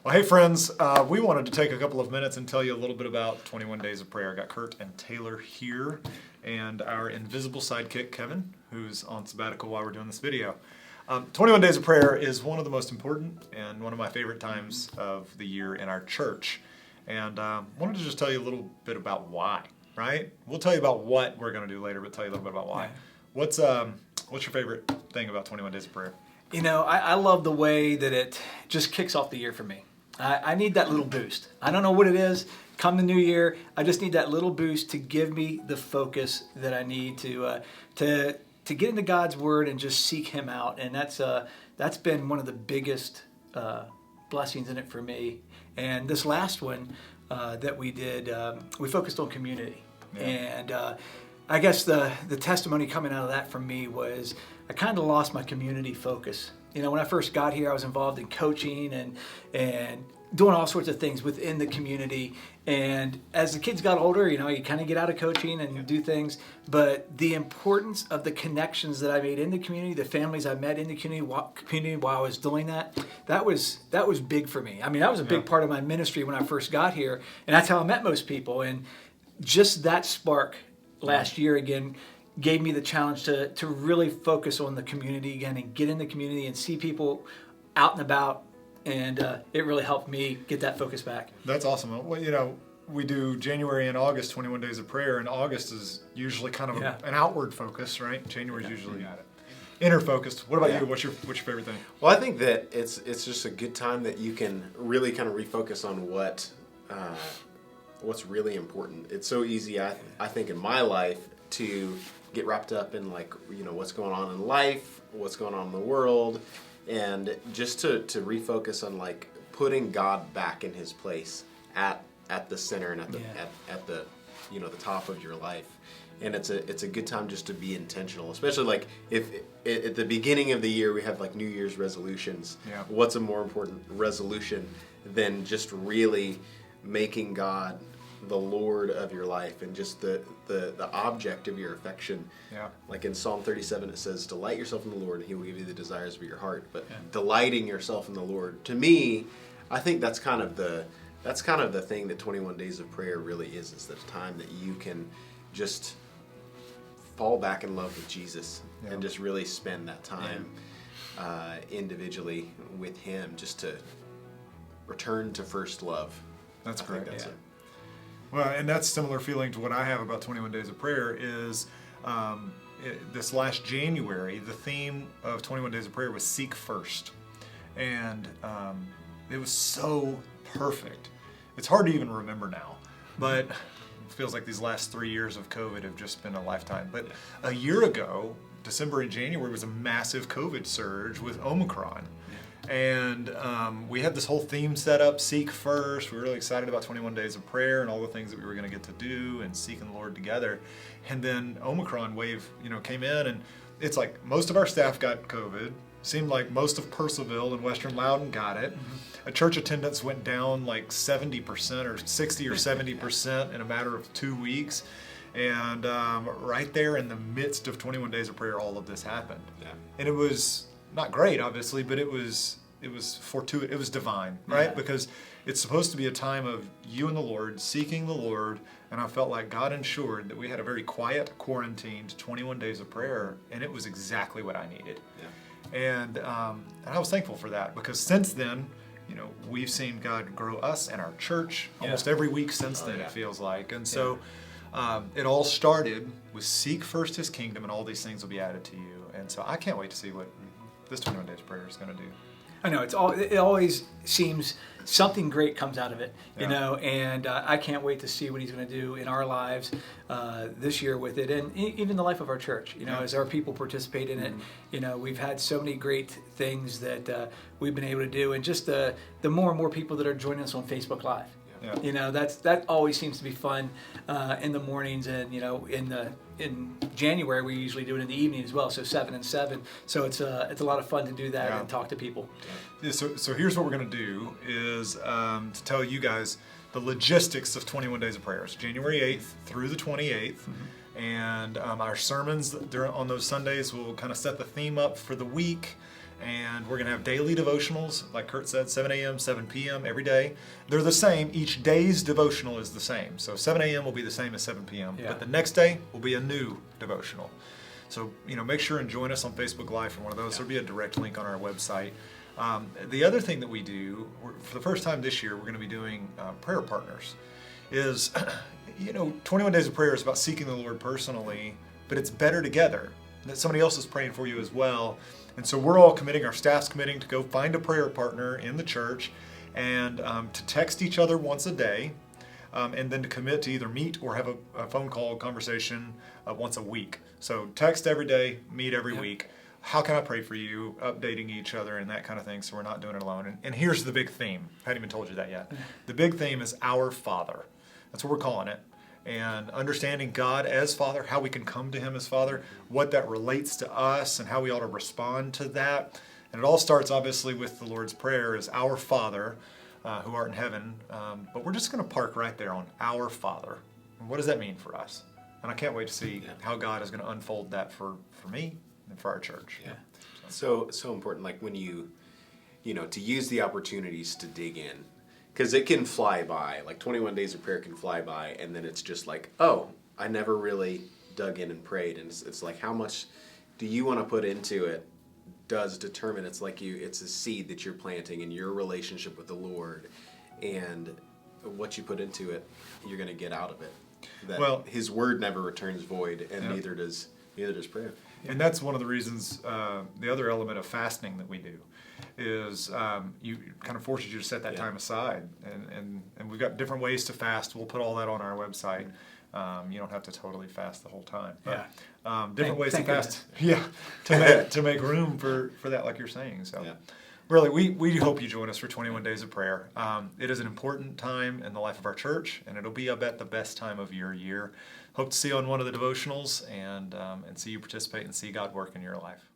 Well, hey friends, we wanted to take a couple of minutes and tell you a little bit about 21 Days of Prayer. I got Kurt and Taylor here, and our invisible sidekick, Kevin, who's on sabbatical while we're doing this video. 21 Days of Prayer is one of the most important and one of my favorite times of the year in our church. And wanted to just tell you a little bit about why, right? We'll tell you about what we're going to do later, but tell you a little bit about why. Yeah. What's your favorite thing about 21 Days of Prayer? You know, I love the way that it just kicks off the year for me. I need that little boost. I don't know what it is. Come the new year, I just need that little boost to give me the focus that I need to get into God's Word and just seek Him out. And that's been one of the biggest blessings in it for me. And this last one that we did, we focused on community. Yeah. And I guess the testimony coming out of that for me was I kind of lost my community focus. You know, when I first got here, I was involved in coaching and doing all sorts of things within the community. And as the kids got older, you know, you kind of get out of coaching and you do things. But the importance of the connections that I made in the community, the families I met in the community while I was doing that was big for me. I mean, that was a big part of my ministry when I first got here. And that's how I met most people. And just that spark last year again gave me the challenge to really focus on the community again and get in the community and see people out and about. And it really helped me get that focus back. That's awesome. Well, you know, we do January and August, 21 Days of Prayer, and August is usually kind of an outward focus, right? January is usually inner focused. What about you? What's your favorite thing? Well, I think that it's just a good time that you can really kind of refocus on what's really important. It's so easy, I think, in my life to get wrapped up in, like, you know, what's going on in life, what's going on in the world, and just to refocus on, like, putting God back in His place at the center and at the you know, the top of your life. And it's a good time just to be intentional, especially like if at the beginning of the year we have like New Year's resolutions. Yeah. What's a more important resolution than just really making God the Lord of your life and just the object of your affection. Yeah. Like in Psalm 37 it says, delight yourself in the Lord and He will give you the desires of your heart. But delighting yourself in the Lord, to me, I think that's kind of the thing that 21 Days of Prayer really is the time that you can just fall back in love with Jesus and just really spend that time individually with Him, just to return to first love. That's great. Well, and that's similar feeling to what I have about 21 Days of Prayer is this last January, the theme of 21 Days of Prayer was Seek First. And it was so perfect. It's hard to even remember now, but it feels like these last 3 years of COVID have just been a lifetime. But a year ago, December and January was a massive COVID surge with Omicron. And we had this whole theme set up, Seek First. We were really excited about 21 Days of Prayer and all the things that we were going to get to do and seeking the Lord together. And then Omicron wave, came in, and it's like most of our staff got COVID. Seemed like most of Purcellville and Western Loudoun got it. Mm-hmm. A church attendance went down like 70% or 60 or 70% in a matter of 2 weeks. And right there in the midst of 21 Days of Prayer, all of this happened. Yeah. And it was not great, obviously, but it was fortuitous. It was divine, right? Yeah. Because it's supposed to be a time of you and the Lord, seeking the Lord, and I felt like God ensured that we had a very quiet, quarantined 21 Days of Prayer, and it was exactly what I needed. Yeah. And I was thankful for that, because since then, we've seen God grow us and our church almost every week since then, it feels like. And so it all started with seek first His kingdom, and all these things will be added to you. And so I can't wait to see what this 21 Days of Prayer is going to do. I know it always seems something great comes out of it, and I can't wait to see what He's going to do in our lives this year with it, and even the life of our church. As our people participate in it, we've had so many great things that we've been able to do, and just the more and more people that are joining us on Facebook Live. Yeah. That always seems to be fun in the mornings, and in January we usually do it in the evening as well, so 7 and 7. So it's a lot of fun to do that and talk to people. Yeah, so here's what we're going to do is to tell you guys the logistics of 21 Days of Prayer. It's January 8th through the 28th. Mm-hmm. And our sermons on those Sundays will kind of set the theme up for the week. and we're going to have daily devotionals, like Kurt said, 7 a.m., 7 p.m. every day. They're the same. Each day's devotional is the same. So 7 a.m. will be the same as 7 p.m., Yeah. but the next day will be a new devotional. So, make sure and join us on Facebook Live for one of those. There'll be a direct link on our website. The other thing that we do, for the first time this year, we're going to be doing prayer partners. Is, 21 Days of Prayer is about seeking the Lord personally, but it's better together. That somebody else is praying for you as well. And so we're all committing, our staff's committing to go find a prayer partner in the church and to text each other once a day. And then to commit to either meet or have a phone call conversation once a week. So text every day, meet every week. How can I pray for you? Updating each other and that kind of thing, so we're not doing it alone. And here's the big theme. I hadn't even told you that yet. The big theme is Our Father. That's what we're calling it. And understanding God as Father, how we can come to Him as Father, what that relates to us, and how we ought to respond to that. And it all starts, obviously, with the Lord's Prayer as Our Father, who art in heaven, but we're just going to park right there on Our Father. And what does that mean for us? And I can't wait to see how God is going to unfold that for me and for our church. Yeah. So important, like when you to use the opportunities to dig in, because it can fly by. Like 21 Days of Prayer can fly by, and then it's just like, oh, I never really dug in and prayed. And it's like, how much do you want to put into it? Does determine. It's like it's a seed that you're planting in your relationship with the Lord, and what you put into it, you're going to get out of it. That His word never returns void, and neither does prayer. And that's one of the reasons. The other element of fasting that we do is you kind of forces you to set that time aside, and we've got different ways to fast. We'll put all that on our website. You don't have to totally fast the whole time. But, different ways to fast. To make room for that, like you're saying. So, really, we hope you join us for 21 Days of Prayer. It is an important time in the life of our church, and it'll be, I bet, the best time of your year. Hope to see you on one of the devotionals and see you participate and see God work in your life.